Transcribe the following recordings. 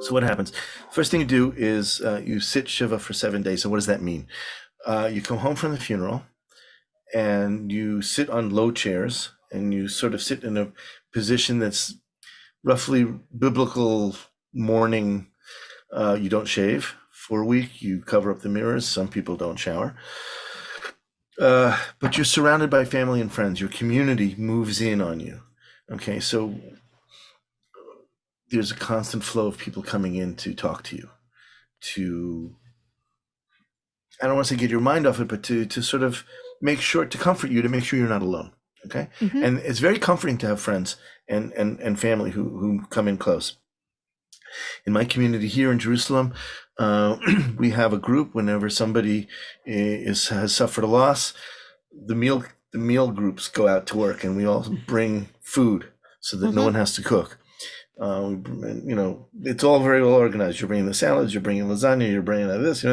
So what happens? First thing you do is you sit Shiva for 7 days. So what does that mean? You come home from the funeral and you sit on low chairs and you sort of sit in a position that's roughly biblical mourning. You don't shave for a week. You cover up the mirrors. Some people don't shower. But you're surrounded by family and friends. Your community moves in on you. Okay, so there's a constant flow of people coming in to talk to you, to, I don't want to say get your mind off it, but to sort of make sure, to comfort you, to make sure you're not alone. Okay. Mm-hmm. And it's very comforting to have friends and family who come in close. In my community here in Jerusalem, we have a group whenever somebody has suffered a loss. The meal groups go out to work, and we all bring food so that no Mm-hmm. one has to cook. It's all very well organized. You're bringing the salads, you're bringing lasagna, you're bringing this,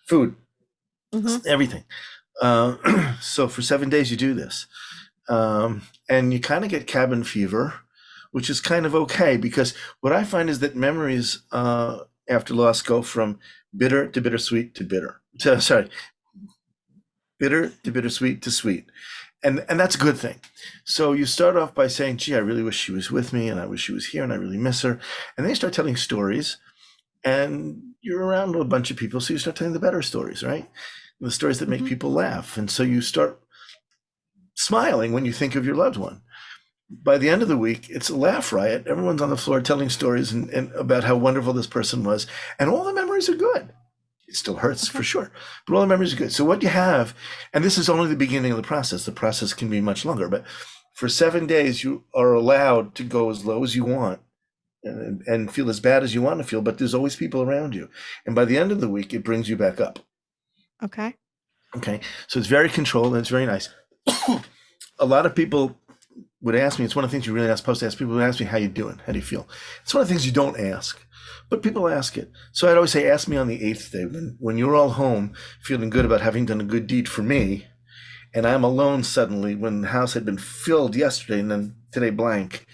food, Mm-hmm. everything. So for 7 days you do this, and you kind of get cabin fever, which is kind of okay because what I find is that memories after loss go from bitter to bittersweet to bitter. Sorry, bitter to bittersweet to sweet. And that's a good thing. So you start off by saying, gee, I really wish she was with me and I wish she was here and I really miss her. And then you start telling stories and you're around a bunch of people. So you start telling the better stories, right? The stories that make Mm-hmm. people laugh. And so you start smiling when you think of your loved one. By the end of the week, it's a laugh riot. Everyone's on the floor telling stories and about how wonderful this person was. And all the memories are good. It still hurts for Okay. sure, but all the memories are good. So what you have, and this is only the beginning of the process can be much longer, but for 7 days, you are allowed to go as low as you want and feel as bad as you want to feel, but there's always people around you. And by the end of the week, it brings you back up. Okay. Okay. So it's very controlled and it's very nice. A lot of people would ask me, it's one of the things you're really not supposed to ask. People would ask me, how you doing? How do you feel? It's one of the things you don't ask, but people ask it. So I'd always say, ask me on the 8th day when you're all home feeling good about having done a good deed for me. And I'm alone suddenly when the house had been filled yesterday and then today blank.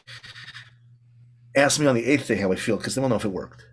Ask me on the 8th day how I feel because then we'll know if it worked.